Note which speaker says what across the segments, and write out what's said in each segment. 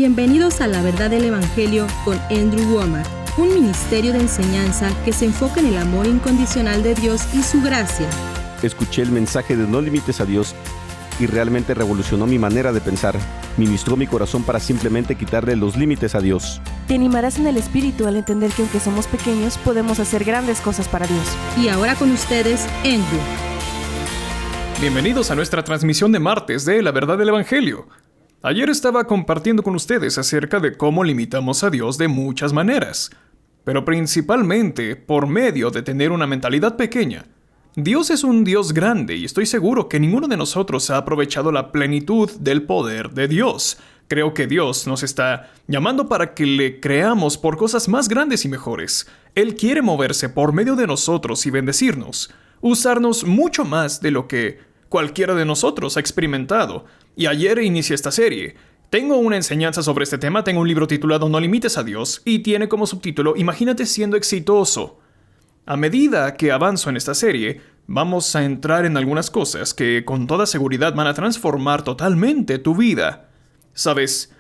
Speaker 1: Bienvenidos a La Verdad del Evangelio con Andrew Wommack, un ministerio de enseñanza que se enfoca en el amor incondicional de Dios y su gracia.
Speaker 2: Escuché el mensaje de No limites a Dios y realmente revolucionó mi manera de pensar. Ministró mi corazón para simplemente quitarle los límites a Dios.
Speaker 3: Te animarás en el espíritu al entender que aunque somos pequeños, podemos hacer grandes cosas para Dios.
Speaker 1: Y ahora con ustedes, Andrew.
Speaker 4: Bienvenidos a nuestra transmisión de martes de La Verdad del Evangelio. Ayer estaba compartiendo con ustedes acerca de cómo limitamos a Dios de muchas maneras, pero principalmente por medio de tener una mentalidad pequeña. Dios es un Dios grande y estoy seguro que ninguno de nosotros ha aprovechado la plenitud del poder de Dios. Creo que Dios nos está llamando para que le creamos por cosas más grandes y mejores. Él quiere moverse por medio de nosotros y bendecirnos, usarnos mucho más de lo que cualquiera de nosotros ha experimentado. Y ayer inicié esta serie. Tengo una enseñanza sobre este tema, tengo un libro titulado No limites a Dios y tiene como subtítulo Imagínate siendo exitoso. A medida que avanzo en esta serie, vamos a entrar en algunas cosas que con toda seguridad van a transformar totalmente tu vida. ¿Sabes?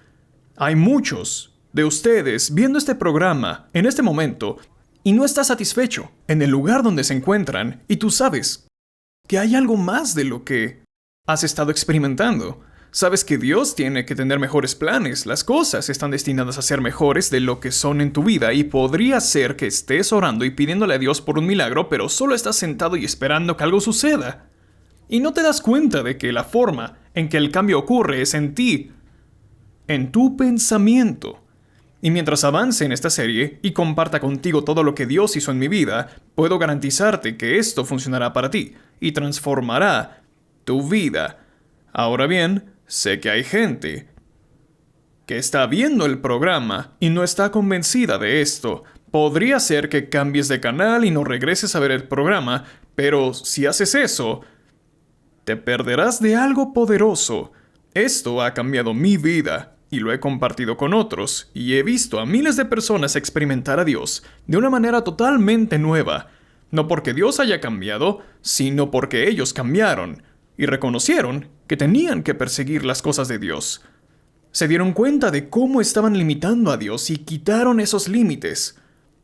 Speaker 4: Hay muchos de ustedes viendo este programa en este momento y no estás satisfecho en el lugar donde se encuentran y tú sabes que hay algo más de lo que has estado experimentando. Sabes que Dios tiene que tener mejores planes. Las cosas están destinadas a ser mejores de lo que son en tu vida y podría ser que estés orando y pidiéndole a Dios por un milagro, pero solo estás sentado y esperando que algo suceda. Y no te das cuenta de que la forma en que el cambio ocurre es en ti, en tu pensamiento. Y mientras avance en esta serie y comparta contigo todo lo que Dios hizo en mi vida, puedo garantizarte que esto funcionará para ti y transformará tu vida. Ahora bien, sé que hay gente que está viendo el programa y no está convencida de esto. Podría ser que cambies de canal y no regreses a ver el programa, pero si haces eso, te perderás de algo poderoso. Esto ha cambiado mi vida y lo he compartido con otros, y he visto a miles de personas experimentar a Dios de una manera totalmente nueva. No porque Dios haya cambiado, sino porque ellos cambiaron y reconocieron que tenían que perseguir las cosas de Dios. Se dieron cuenta de cómo estaban limitando a Dios y quitaron esos límites.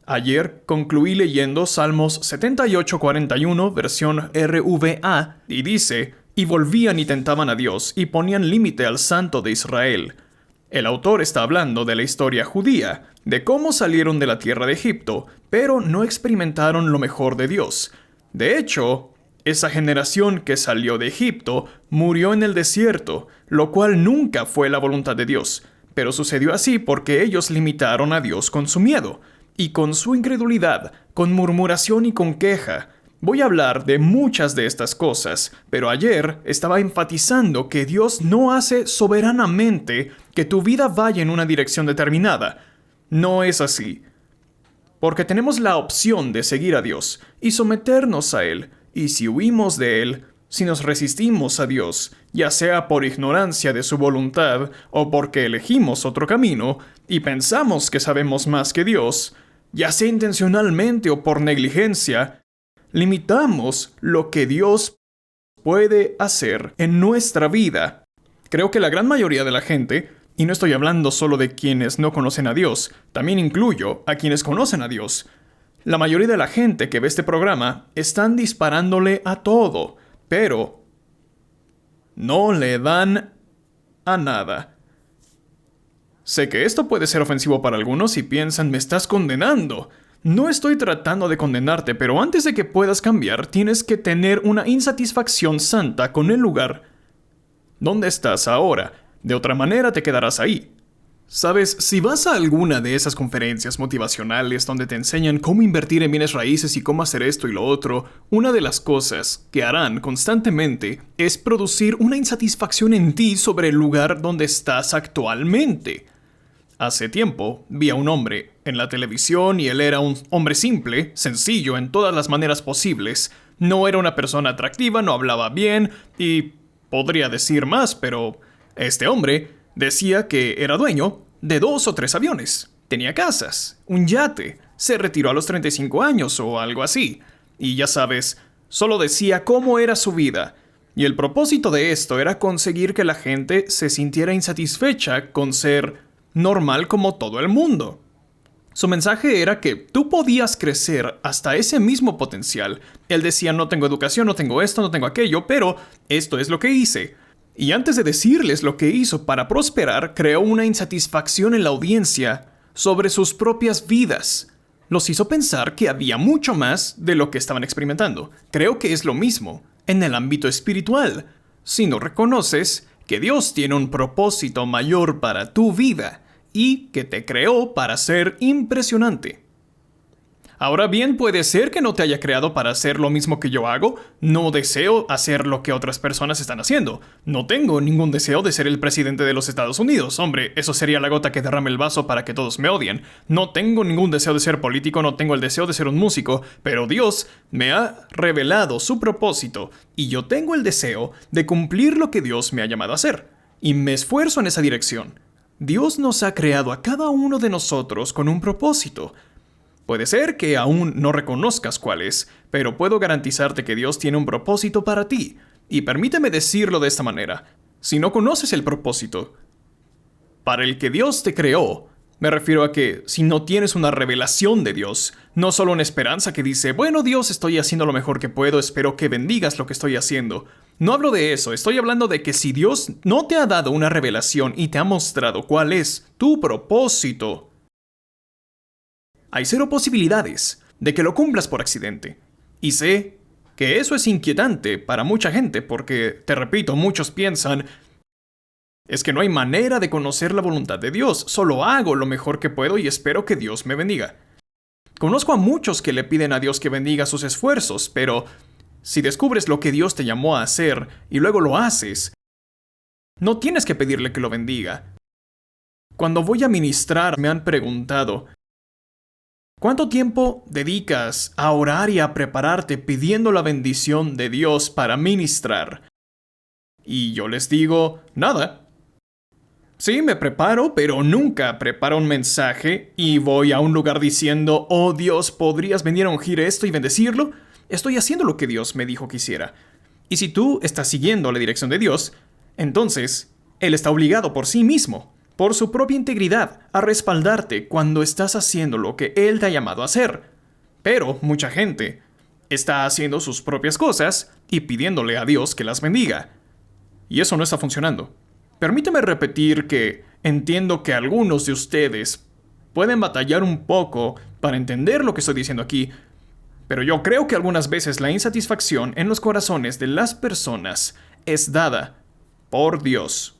Speaker 4: Ayer concluí leyendo Salmos 78:41, versión RVA, y dice: «Y volvían y tentaban a Dios, y ponían límite al Santo de Israel». El autor está hablando de la historia judía, de cómo salieron de la tierra de Egipto, pero no experimentaron lo mejor de Dios. De hecho, esa generación que salió de Egipto murió en el desierto, lo cual nunca fue la voluntad de Dios, pero sucedió así porque ellos limitaron a Dios con su miedo, y con su incredulidad, con murmuración y con queja. Voy a hablar de muchas de estas cosas, pero ayer estaba enfatizando que Dios no hace soberanamente que tu vida vaya en una dirección determinada. No es así. Porque tenemos la opción de seguir a Dios y someternos a Él, y si huimos de Él, si nos resistimos a Dios, ya sea por ignorancia de su voluntad o porque elegimos otro camino y pensamos que sabemos más que Dios, ya sea intencionalmente o por negligencia, limitamos lo que Dios puede hacer en nuestra vida. Creo que la gran mayoría de la gente, y no estoy hablando solo de quienes no conocen a Dios, también incluyo a quienes conocen a Dios. La mayoría de la gente que ve este programa están disparándole a todo, pero no le dan a nada. Sé que esto puede ser ofensivo para algunos y piensan, me estás condenando. No estoy tratando de condenarte, pero antes de que puedas cambiar, tienes que tener una insatisfacción santa con el lugar donde estás ahora. De otra manera te quedarás ahí. Sabes, si vas a alguna de esas conferencias motivacionales donde te enseñan cómo invertir en bienes raíces y cómo hacer esto y lo otro, una de las cosas que harán constantemente es producir una insatisfacción en ti sobre el lugar donde estás actualmente. Hace tiempo vi a un hombre en la televisión y él era un hombre simple, sencillo en todas las maneras posibles. No era una persona atractiva, no hablaba bien y podría decir más, pero este hombre decía que era dueño de 2 o 3 aviones. Tenía casas, un yate, se retiró a los 35 años o algo así. Y ya sabes, solo decía cómo era su vida. Y el propósito de esto era conseguir que la gente se sintiera insatisfecha con ser normal como todo el mundo. Su mensaje era que tú podías crecer hasta ese mismo potencial. Él decía, no tengo educación, no tengo esto, no tengo aquello, pero esto es lo que hice. Y antes de decirles lo que hizo para prosperar, creó una insatisfacción en la audiencia sobre sus propias vidas. Los hizo pensar que había mucho más de lo que estaban experimentando. Creo que es lo mismo en el ámbito espiritual. Si no reconoces que Dios tiene un propósito mayor para tu vida y que te creó para ser impresionante. Ahora bien, puede ser que no te haya creado para hacer lo mismo que yo hago. No deseo hacer lo que otras personas están haciendo. No tengo ningún deseo de ser el presidente de los Estados Unidos. Hombre, eso sería la gota que derrame el vaso para que todos me odien. No tengo ningún deseo de ser político, no tengo el deseo de ser un músico, pero Dios me ha revelado su propósito y yo tengo el deseo de cumplir lo que Dios me ha llamado a hacer. Y me esfuerzo en esa dirección. Dios nos ha creado a cada uno de nosotros con un propósito. Puede ser que aún no reconozcas cuál es, pero puedo garantizarte que Dios tiene un propósito para ti. Y permíteme decirlo de esta manera. Si no conoces el propósito para el que Dios te creó, me refiero a que si no tienes una revelación de Dios, no solo una esperanza que dice, bueno Dios, estoy haciendo lo mejor que puedo, espero que bendigas lo que estoy haciendo. No hablo de eso, estoy hablando de que si Dios no te ha dado una revelación y te ha mostrado cuál es tu propósito, hay cero posibilidades de que lo cumplas por accidente. Y sé que eso es inquietante para mucha gente porque, te repito, muchos piensan, es que no hay manera de conocer la voluntad de Dios, solo hago lo mejor que puedo y espero que Dios me bendiga. Conozco a muchos que le piden a Dios que bendiga sus esfuerzos, pero si descubres lo que Dios te llamó a hacer y luego lo haces, no tienes que pedirle que lo bendiga. Cuando voy a ministrar me han preguntado, ¿cuánto tiempo dedicas a orar y a prepararte pidiendo la bendición de Dios para ministrar? Y yo les digo, nada. Sí, me preparo, pero nunca preparo un mensaje y voy a un lugar diciendo, oh Dios, ¿podrías venir a ungir esto y bendecirlo? Estoy haciendo lo que Dios me dijo que hiciera. Y si tú estás siguiendo la dirección de Dios, entonces Él está obligado por sí mismo, por su propia integridad, a respaldarte cuando estás haciendo lo que Él te ha llamado a hacer. Pero mucha gente está haciendo sus propias cosas y pidiéndole a Dios que las bendiga. Y eso no está funcionando. Permíteme repetir que entiendo que algunos de ustedes pueden batallar un poco para entender lo que estoy diciendo aquí, pero yo creo que algunas veces la insatisfacción en los corazones de las personas es dada por Dios.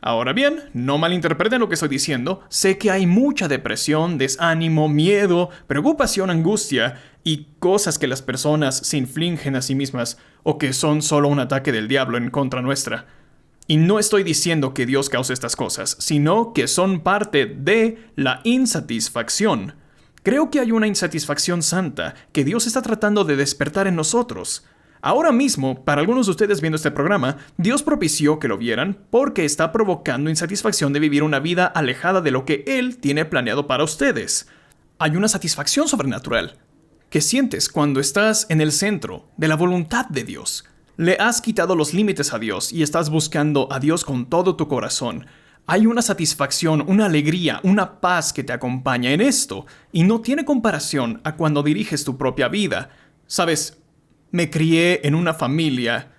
Speaker 4: Ahora bien, no malinterpreten lo que estoy diciendo. Sé que hay mucha depresión, desánimo, miedo, preocupación, angustia y cosas que las personas se infligen a sí mismas o que son solo un ataque del diablo en contra nuestra. Y no estoy diciendo que Dios cause estas cosas, sino que son parte de la insatisfacción. Creo que hay una insatisfacción santa que Dios está tratando de despertar en nosotros. Ahora mismo, para algunos de ustedes viendo este programa, Dios propició que lo vieran porque está provocando insatisfacción de vivir una vida alejada de lo que Él tiene planeado para ustedes. Hay una satisfacción sobrenatural que sientes cuando estás en el centro de la voluntad de Dios. Le has quitado los límites a Dios y estás buscando a Dios con todo tu corazón. Hay una satisfacción, una alegría, una paz que te acompaña en esto y no tiene comparación a cuando diriges tu propia vida. Sabes, me crié en una familia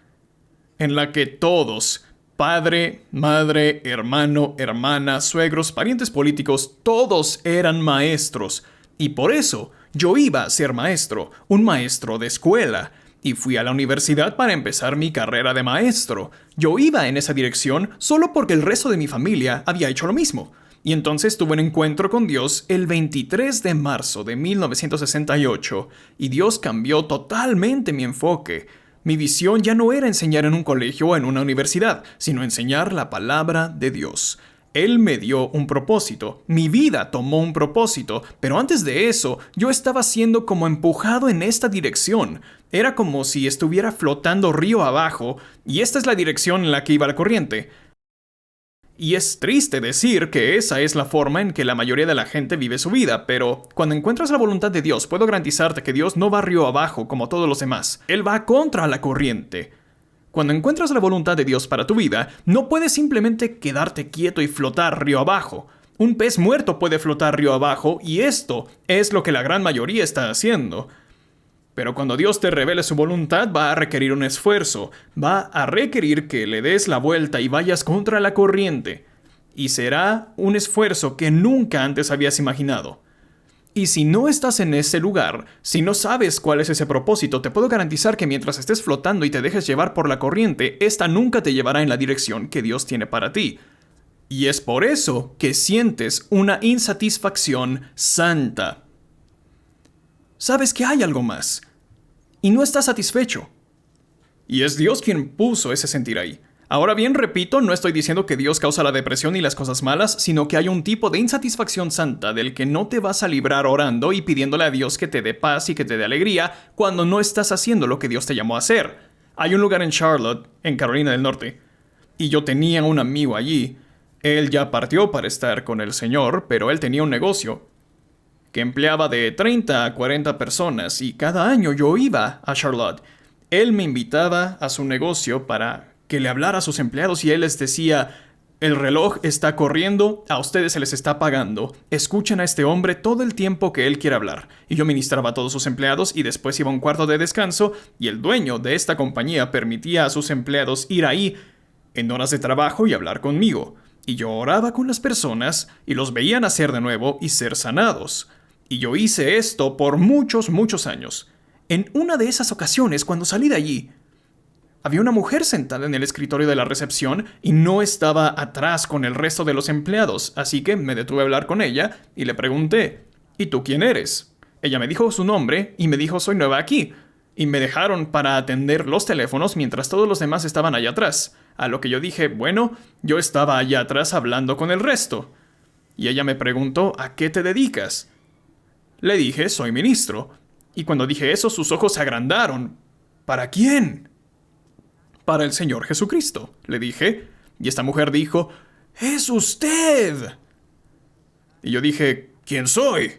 Speaker 4: en la que todos, padre, madre, hermano, hermana, suegros, parientes políticos, todos eran maestros. Y por eso yo iba a ser maestro, un maestro de escuela. Y fui a la universidad para empezar mi carrera de maestro. Yo iba en esa dirección solo porque el resto de mi familia había hecho lo mismo. Y entonces tuve un encuentro con Dios el 23 de marzo de 1968 y Dios cambió totalmente mi enfoque. Mi visión ya no era enseñar en un colegio o en una universidad, sino enseñar la palabra de Dios. Él me dio un propósito, mi vida tomó un propósito, pero antes de eso yo estaba siendo como empujado en esta dirección. Era como si estuviera flotando río abajo y esta es la dirección en la que iba la corriente. Y es triste decir que esa es la forma en que la mayoría de la gente vive su vida, pero cuando encuentras la voluntad de Dios, puedo garantizarte que Dios no va río abajo como todos los demás. Él va contra la corriente. Cuando encuentras la voluntad de Dios para tu vida, no puedes simplemente quedarte quieto y flotar río abajo. Un pez muerto puede flotar río abajo y esto es lo que la gran mayoría está haciendo. Pero cuando Dios te revele su voluntad, va a requerir un esfuerzo. Va a requerir que le des la vuelta y vayas contra la corriente. Y será un esfuerzo que nunca antes habías imaginado. Y si no estás en ese lugar, si no sabes cuál es ese propósito, te puedo garantizar que mientras estés flotando y te dejes llevar por la corriente, esta nunca te llevará en la dirección que Dios tiene para ti. Y es por eso que sientes una insatisfacción santa. Sabes que hay algo más, y no estás satisfecho. Y es Dios quien puso ese sentir ahí. Ahora bien, repito, no estoy diciendo que Dios causa la depresión y las cosas malas, sino que hay un tipo de insatisfacción santa del que no te vas a librar orando y pidiéndole a Dios que te dé paz y que te dé alegría cuando no estás haciendo lo que Dios te llamó a hacer. Hay un lugar en Charlotte, en Carolina del Norte, y yo tenía un amigo allí. Él ya partió para estar con el Señor, pero él tenía un negocio que empleaba de 30 a 40 personas y cada año yo iba a Charlotte. Él me invitaba a su negocio para que le hablara a sus empleados y él les decía: el reloj está corriendo, a ustedes se les está pagando, escuchen a este hombre todo el tiempo que él quiera hablar. Y yo ministraba a todos sus empleados y después iba a un cuarto de descanso y el dueño de esta compañía permitía a sus empleados ir ahí en horas de trabajo y hablar conmigo. Y yo oraba con las personas y los veía nacer de nuevo y ser sanados. Y yo hice esto por muchos años. En una de esas ocasiones, cuando salí de allí, había una mujer sentada en el escritorio de la recepción y no estaba atrás con el resto de los empleados, así que me detuve a hablar con ella y le pregunté: ¿y tú quién eres? Ella me dijo su nombre y me dijo: soy nueva aquí. Y me dejaron para atender los teléfonos mientras todos los demás estaban allá atrás. A lo que yo dije: bueno, yo estaba allá atrás hablando con el resto. Y ella me preguntó: ¿a qué te dedicas? Le dije: soy ministro. Y cuando dije eso, sus ojos se agrandaron. ¿Para quién? Para el Señor Jesucristo, le dije. Y esta mujer dijo: ¡es usted! Y yo dije: ¿quién soy?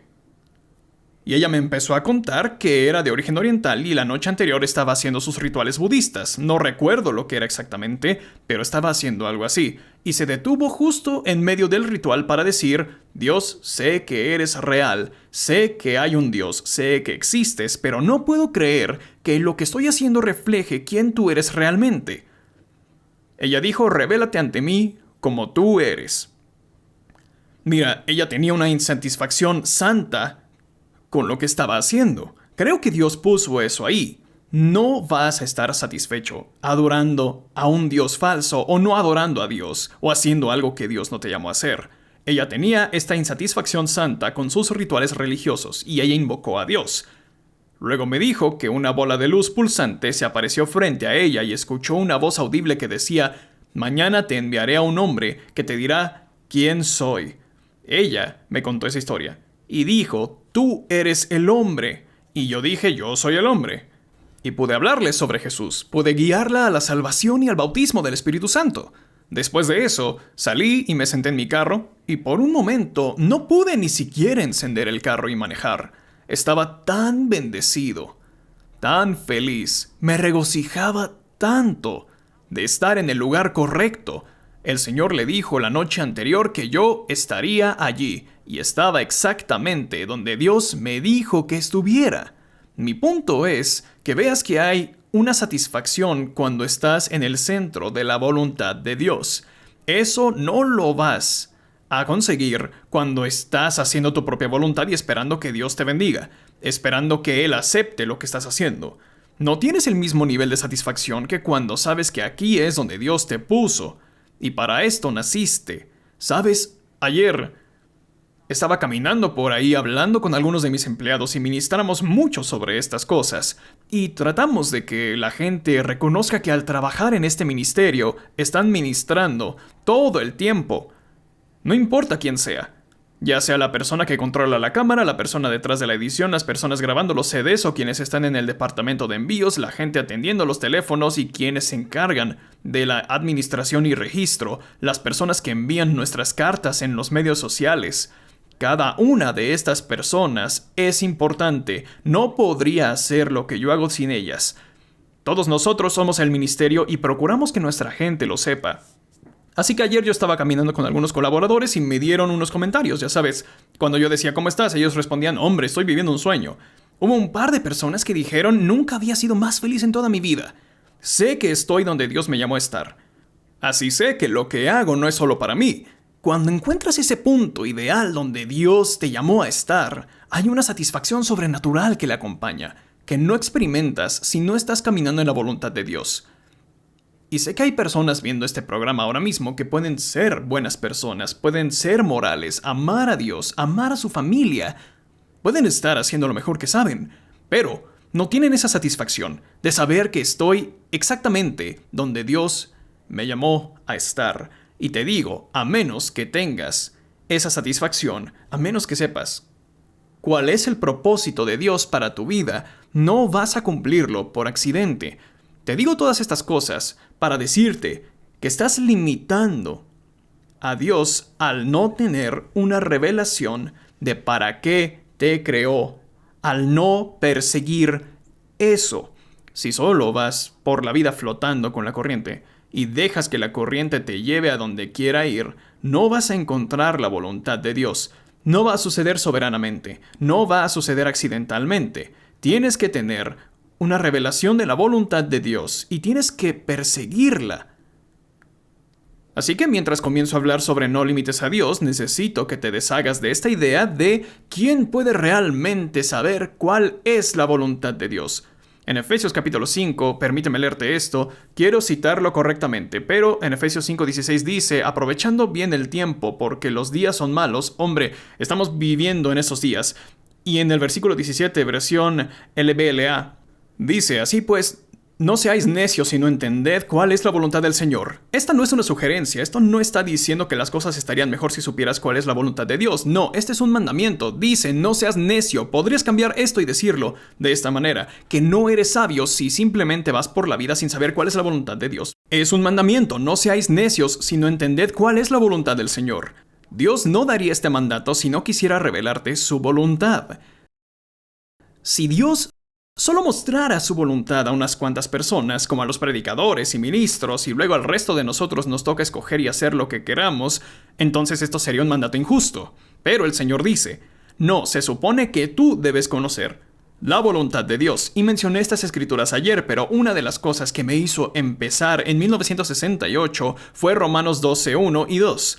Speaker 4: Y ella me empezó a contar que era de origen oriental y la noche anterior estaba haciendo sus rituales budistas. No recuerdo lo que era exactamente, pero estaba haciendo algo así. Y se detuvo justo en medio del ritual para decir: Dios, sé que eres real, sé que hay un Dios, sé que existes, pero no puedo creer que lo que estoy haciendo refleje quién tú eres realmente. Ella dijo: revélate ante mí como tú eres. Mira, ella tenía una insatisfacción santa con lo que estaba haciendo. Creo que Dios puso eso ahí. No vas a estar satisfecho adorando a un Dios falso o no adorando a Dios o haciendo algo que Dios no te llamó a hacer. Ella tenía esta insatisfacción santa con sus rituales religiosos y ella invocó a Dios. Luego me dijo que una bola de luz pulsante se apareció frente a ella y escuchó una voz audible que decía: mañana te enviaré a un hombre que te dirá quién soy. Ella me contó esa historia y dijo: tú eres el hombre. Y yo dije: yo soy el hombre. Y pude hablarle sobre Jesús, pude guiarla a la salvación y al bautismo del Espíritu Santo. Después de eso, salí y me senté en mi carro, y por un momento no pude ni siquiera encender el carro y manejar. Estaba tan bendecido, tan feliz, me regocijaba tanto de estar en el lugar correcto. El Señor le dijo la noche anterior que yo estaría allí, y estaba exactamente donde Dios me dijo que estuviera. Mi punto es que veas que hay una satisfacción cuando estás en el centro de la voluntad de Dios. Eso no lo vas a conseguir cuando estás haciendo tu propia voluntad y esperando que Dios te bendiga, esperando que Él acepte lo que estás haciendo. No tienes el mismo nivel de satisfacción que cuando sabes que aquí es donde Dios te puso. Y para esto naciste. ¿Sabes? Ayer estaba caminando por ahí hablando con algunos de mis empleados y ministramos mucho sobre estas cosas. Y tratamos de que la gente reconozca que al trabajar en este ministerio están ministrando todo el tiempo. No importa quién sea. Ya sea la persona que controla la cámara, la persona detrás de la edición, las personas grabando los CDs o quienes están en el departamento de envíos, la gente atendiendo los teléfonos y quienes se encargan de la administración y registro, las personas que envían nuestras cartas en los medios sociales. Cada una de estas personas es importante. No podría hacer lo que yo hago sin ellas. Todos nosotros somos el ministerio y procuramos que nuestra gente lo sepa. Así que ayer yo estaba caminando con algunos colaboradores y me dieron unos comentarios, ya sabes. Cuando yo decía ¿cómo estás?, ellos respondían hombre, estoy viviendo un sueño. Hubo un par de personas que dijeron nunca había sido más feliz en toda mi vida. Sé que estoy donde Dios me llamó a estar. Así sé que lo que hago no es solo para mí. Cuando encuentras ese punto ideal donde Dios te llamó a estar, hay una satisfacción sobrenatural que le acompaña, que no experimentas si no estás caminando en la voluntad de Dios. Y sé que hay personas viendo este programa ahora mismo que pueden ser buenas personas, pueden ser morales, amar a Dios, amar a su familia. Pueden estar haciendo lo mejor que saben, pero no tienen esa satisfacción de saber que estoy exactamente donde Dios me llamó a estar. Y te digo, a menos que tengas esa satisfacción, a menos que sepas cuál es el propósito de Dios para tu vida, no vas a cumplirlo por accidente. Te digo todas estas cosas para decirte que estás limitando a Dios al no tener una revelación de para qué te creó, al no perseguir eso. Si solo vas por la vida flotando con la corriente y dejas que la corriente te lleve a donde quiera ir, no vas a encontrar la voluntad de Dios. No va a suceder soberanamente, no va a suceder accidentalmente. Tienes que tener una revelación de la voluntad de Dios y tienes que perseguirla. Así que mientras comienzo a hablar sobre no limites a Dios, necesito que te deshagas de esta idea de quién puede realmente saber cuál es la voluntad de Dios. En Efesios capítulo 5, permíteme leerte esto, quiero citarlo correctamente, pero en Efesios 5:16 dice, aprovechando bien el tiempo porque los días son malos, hombre, estamos viviendo en esos días. Y en el versículo 17, versión LBLA, dice, así pues, no seáis necios sino entended cuál es la voluntad del Señor. Esta no es una sugerencia, esto no está diciendo que las cosas estarían mejor si supieras cuál es la voluntad de Dios. No, este es un mandamiento, dice, no seas necio. Podrías cambiar esto y decirlo de esta manera, que no eres sabio si simplemente vas por la vida sin saber cuál es la voluntad de Dios. Es un mandamiento, no seáis necios sino entended cuál es la voluntad del Señor. Dios no daría este mandato si no quisiera revelarte su voluntad. Si Dios solo mostrara su voluntad a unas cuantas personas, como a los predicadores y ministros, y luego al resto de nosotros nos toca escoger y hacer lo que queramos, entonces esto sería un mandato injusto. Pero el Señor dice, no, se supone que tú debes conocer la voluntad de Dios. Y mencioné estas escrituras ayer, pero una de las cosas que me hizo empezar en 1968 fue Romanos 12, 1 y 2.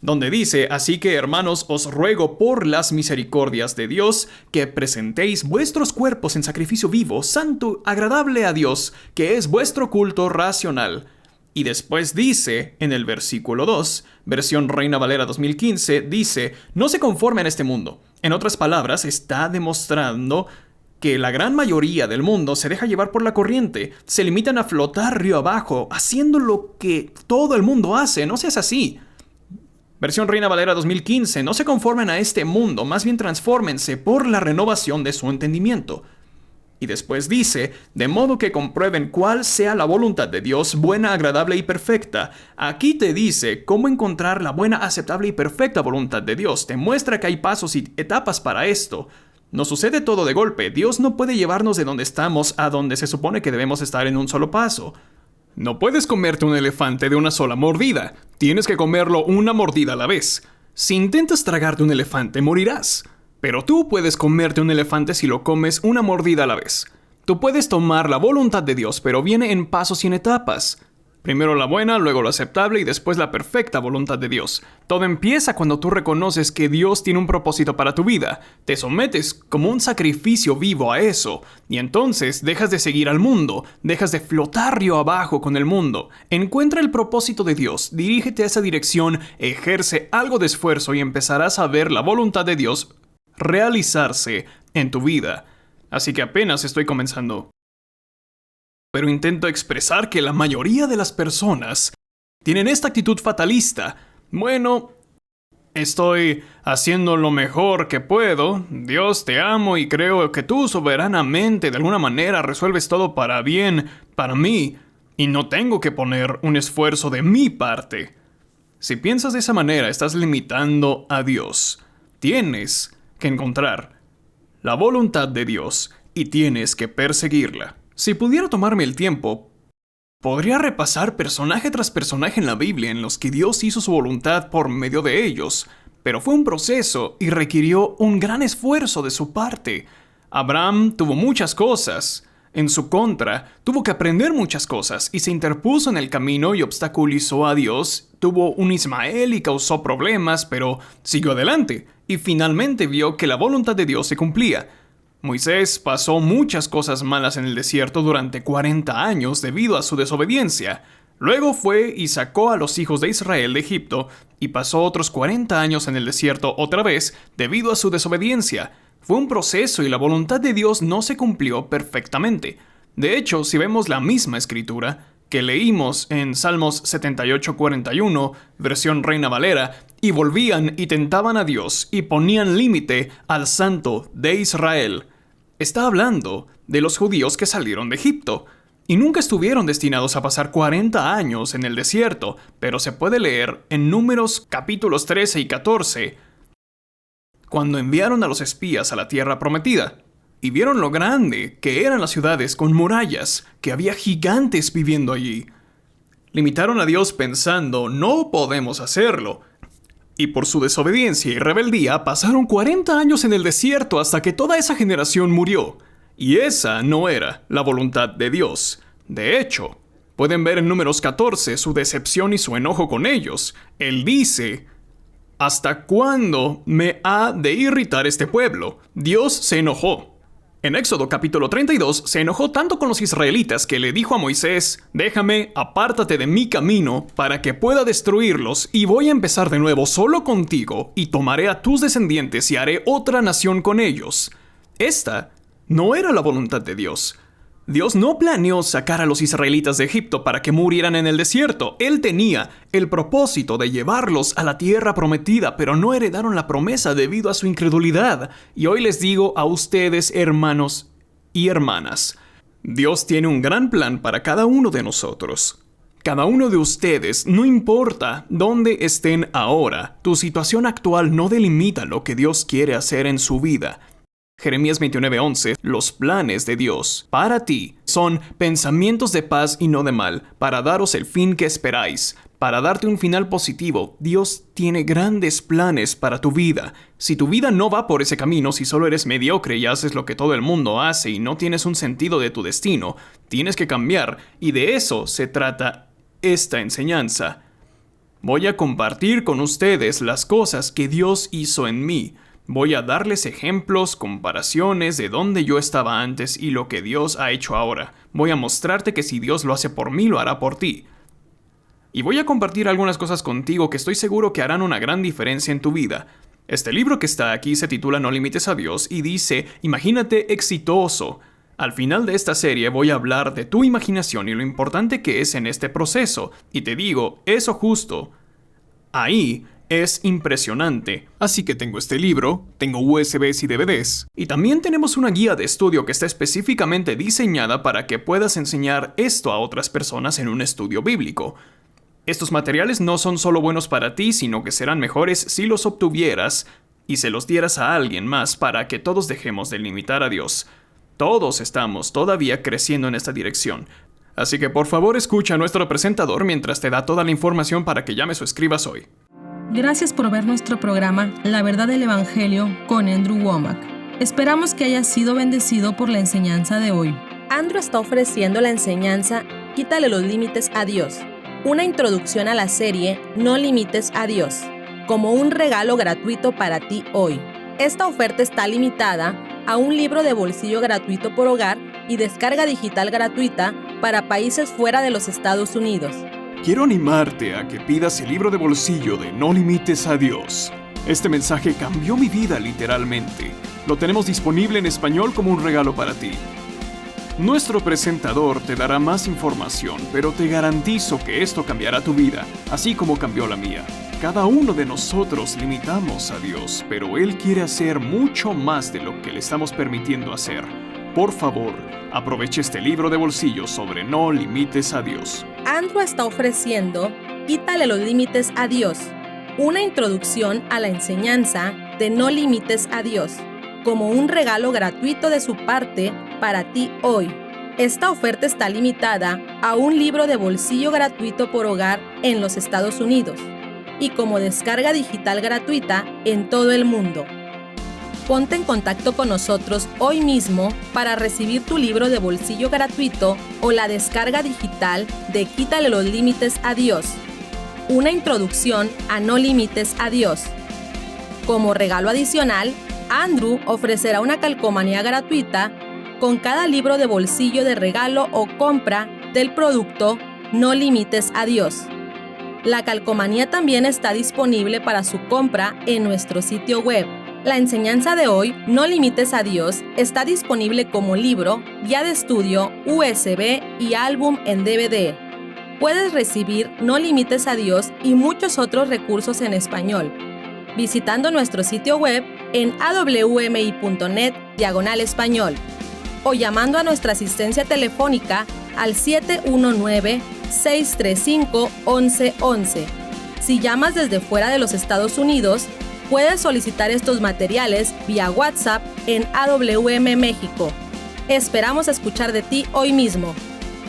Speaker 4: Donde dice, así que hermanos, os ruego por las misericordias de Dios, que presentéis vuestros cuerpos en sacrificio vivo, santo, agradable a Dios, que es vuestro culto racional. Y después dice, en el versículo 2, versión Reina Valera 2015, dice, no se conformen a este mundo. En otras palabras, está demostrando que la gran mayoría del mundo se deja llevar por la corriente, se limitan a flotar río abajo, haciendo lo que todo el mundo hace. No seas así. Versión Reina Valera 2015, no se conformen a este mundo, más bien transfórmense por la renovación de su entendimiento. Y después dice, de modo que comprueben cuál sea la voluntad de Dios, buena, agradable y perfecta. Aquí te dice cómo encontrar la buena, aceptable y perfecta voluntad de Dios. Te muestra que hay pasos y etapas para esto. No sucede todo de golpe. Dios no puede llevarnos de donde estamos a donde se supone que debemos estar en un solo paso. No puedes comerte un elefante de una sola mordida. Tienes que comerlo una mordida a la vez. Si intentas tragarte un elefante, morirás. Pero tú puedes comerte un elefante si lo comes una mordida a la vez. Tú puedes tomar la voluntad de Dios, pero viene en pasos y en etapas. Primero la buena, luego lo aceptable y después la perfecta voluntad de Dios. Todo empieza cuando tú reconoces que Dios tiene un propósito para tu vida. Te sometes como un sacrificio vivo a eso. Y entonces dejas de seguir al mundo. Dejas de flotar río abajo con el mundo. Encuentra el propósito de Dios. Dirígete a esa dirección. Ejerce algo de esfuerzo y empezarás a ver la voluntad de Dios realizarse en tu vida. Así que apenas estoy comenzando. Pero intento expresar que la mayoría de las personas tienen esta actitud fatalista. Bueno, estoy haciendo lo mejor que puedo. Dios, te amo y creo que tú soberanamente de alguna manera resuelves todo para bien, para mí, y no tengo que poner un esfuerzo de mi parte. Si piensas de esa manera, estás limitando a Dios. Tienes que encontrar la voluntad de Dios y tienes que perseguirla. Si pudiera tomarme el tiempo, podría repasar personaje tras personaje en la Biblia en los que Dios hizo su voluntad por medio de ellos, pero fue un proceso y requirió un gran esfuerzo de su parte. Abraham tuvo muchas cosas en su contra, tuvo que aprender muchas cosas y se interpuso en el camino y obstaculizó a Dios. Tuvo un Ismael y causó problemas, pero siguió adelante y finalmente vio que la voluntad de Dios se cumplía. Moisés pasó muchas cosas malas en el desierto durante 40 años debido a su desobediencia. Luego fue y sacó a los hijos de Israel de Egipto y pasó otros 40 años en el desierto otra vez debido a su desobediencia. Fue un proceso y la voluntad de Dios no se cumplió perfectamente. De hecho, si vemos la misma escritura que leímos en Salmos 78:41, versión Reina Valera, y volvían y tentaban a Dios y ponían límite al Santo de Israel, está hablando de los judíos que salieron de Egipto. Y nunca estuvieron destinados a pasar 40 años en el desierto, pero se puede leer en Números capítulos 13 y 14, cuando enviaron a los espías a la tierra prometida, y vieron lo grande que eran las ciudades con murallas, que había gigantes viviendo allí. Limitaron a Dios pensando, no podemos hacerlo. Y por su desobediencia y rebeldía pasaron 40 años en el desierto hasta que toda esa generación murió. Y esa no era la voluntad de Dios. De hecho, pueden ver en Números 14 su decepción y su enojo con ellos. Él dice, ¿hasta cuándo me ha de irritar este pueblo? Dios se enojó. En Éxodo capítulo 32 se enojó tanto con los israelitas que le dijo a Moisés, déjame, apártate de mi camino para que pueda destruirlos y voy a empezar de nuevo solo contigo y tomaré a tus descendientes y haré otra nación con ellos. Esta no era la voluntad de Dios. Dios no planeó sacar a los israelitas de Egipto para que murieran en el desierto. Él tenía el propósito de llevarlos a la tierra prometida, pero no heredaron la promesa debido a su incredulidad. Y hoy les digo a ustedes, hermanos y hermanas, Dios tiene un gran plan para cada uno de nosotros. Cada uno de ustedes, no importa dónde estén ahora, tu situación actual no delimita lo que Dios quiere hacer en su vida. Jeremías 29:11, los planes de Dios para ti son pensamientos de paz y no de mal, para daros el fin que esperáis, para darte un final positivo. Dios tiene grandes planes para tu vida. Si tu vida no va por ese camino, si solo eres mediocre y haces lo que todo el mundo hace y no tienes un sentido de tu destino, tienes que cambiar, y de eso se trata esta enseñanza. Voy a compartir con ustedes las cosas que Dios hizo en mí. Voy a darles ejemplos, comparaciones de dónde yo estaba antes y lo que Dios ha hecho ahora. Voy a mostrarte que si Dios lo hace por mí, lo hará por ti. Y voy a compartir algunas cosas contigo que estoy seguro que harán una gran diferencia en tu vida. Este libro que está aquí se titula No limites a Dios y dice, imagínate exitoso. Al final de esta serie voy a hablar de tu imaginación y lo importante que es en este proceso. Y te digo, eso justo. Ahí es impresionante. Así que tengo este libro, tengo USBs y DVDs, y también tenemos una guía de estudio que está específicamente diseñada para que puedas enseñar esto a otras personas en un estudio bíblico. Estos materiales no son solo buenos para ti, sino que serán mejores si los obtuvieras y se los dieras a alguien más para que todos dejemos de limitar a Dios. Todos estamos todavía creciendo en esta dirección. Así que por favor escucha a nuestro presentador mientras te da toda la información para que llames o escribas hoy.
Speaker 1: Gracias por ver nuestro programa La Verdad del Evangelio con Andrew Wommack. Esperamos que hayas sido bendecido por la enseñanza de hoy. Andrew está ofreciendo la enseñanza Quítale los límites a Dios, una introducción a la serie No limites a Dios, como un regalo gratuito para ti hoy. Esta oferta está limitada a un libro de bolsillo gratuito por hogar y descarga digital gratuita para países fuera de los Estados Unidos.
Speaker 4: Quiero animarte a que pidas el libro de bolsillo de No limites a Dios. Este mensaje cambió mi vida literalmente. Lo tenemos disponible en español como un regalo para ti. Nuestro presentador te dará más información, pero te garantizo que esto cambiará tu vida, así como cambió la mía. Cada uno de nosotros limitamos a Dios, pero Él quiere hacer mucho más de lo que le estamos permitiendo hacer. Por favor, aproveche este libro de bolsillo sobre No limites a Dios.
Speaker 1: Andrew está ofreciendo Quítale los límites a Dios, una introducción a la enseñanza de No limites a Dios, como un regalo gratuito de su parte para ti hoy. Esta oferta está limitada a un libro de bolsillo gratuito por hogar en los Estados Unidos y como descarga digital gratuita en todo el mundo. Ponte en contacto con nosotros hoy mismo para recibir tu libro de bolsillo gratuito o la descarga digital de Quítale los límites a Dios. Una introducción a No Límites a Dios. Como regalo adicional, Andrew ofrecerá una calcomanía gratuita con cada libro de bolsillo de regalo o compra del producto No Límites a Dios. La calcomanía también está disponible para su compra en nuestro sitio web. La enseñanza de hoy, No Límites a Dios, está disponible como libro, guía de estudio, USB y álbum en DVD. Puedes recibir No Límites a Dios y muchos otros recursos en español visitando nuestro sitio web en awmi.net/español o llamando a nuestra asistencia telefónica al 719-635-1111. Si llamas desde fuera de los Estados Unidos, puedes solicitar estos materiales vía WhatsApp en AWM México. Esperamos escuchar de ti hoy mismo.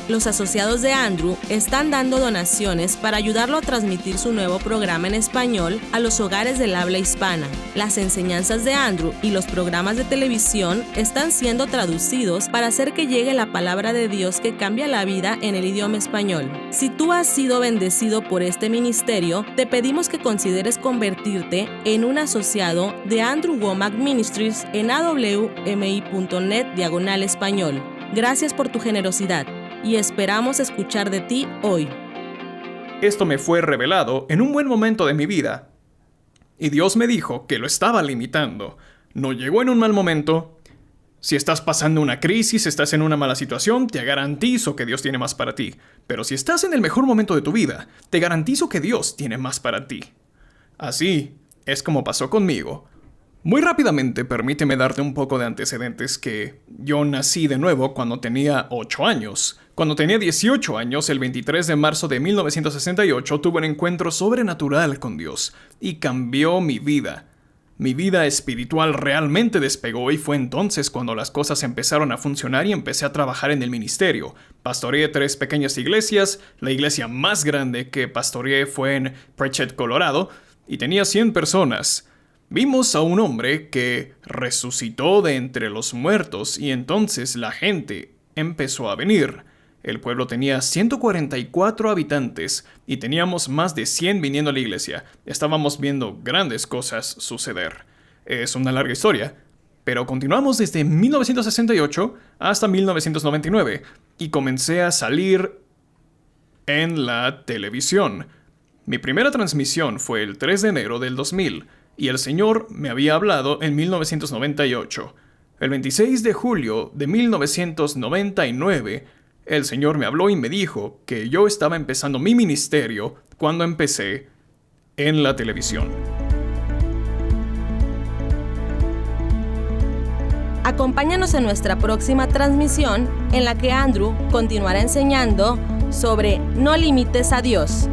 Speaker 1: Los asociados de Andrew están dando donaciones para ayudarlo a transmitir su nuevo programa en español a los hogares del habla hispana. Las enseñanzas de Andrew y los programas de televisión están siendo traducidos para hacer que llegue la palabra de Dios que cambia la vida en el idioma español. Si tú has sido bendecido por este ministerio, te pedimos que consideres convertirte en un asociado de Andrew Wommack Ministries en awmi.net/español. Gracias por tu generosidad y esperamos escuchar de ti hoy.
Speaker 4: Esto me fue revelado en un buen momento de mi vida. Y Dios me dijo que lo estaba limitando. No llegó en un mal momento. Si estás pasando una crisis, estás en una mala situación, te garantizo que Dios tiene más para ti. Pero si estás en el mejor momento de tu vida, te garantizo que Dios tiene más para ti. Así es como pasó conmigo. Muy rápidamente, permíteme darte un poco de antecedentes que yo nací de nuevo cuando tenía 8 años. Cuando tenía 18 años, el 23 de marzo de 1968, tuve un encuentro sobrenatural con Dios y cambió mi vida. Mi vida espiritual realmente despegó y fue entonces cuando las cosas empezaron a funcionar y empecé a trabajar en el ministerio. Pastoreé 3 pequeñas iglesias, la iglesia más grande que pastoreé fue en Pritchett, Colorado, y tenía 100 personas. Vimos a un hombre que resucitó de entre los muertos y entonces la gente empezó a venir. El pueblo tenía 144 habitantes y teníamos más de 100 viniendo a la iglesia. Estábamos viendo grandes cosas suceder. Es una larga historia, pero continuamos desde 1968 hasta 1999 y comencé a salir en la televisión. Mi primera transmisión fue el 3 de enero del 2000. Y el Señor me había hablado en 1998. El 26 de julio de 1999, el Señor me habló y me dijo que yo estaba empezando mi ministerio cuando empecé en la televisión.
Speaker 1: Acompáñanos en nuestra próxima transmisión en la que Andrew continuará enseñando sobre No Límites a Dios.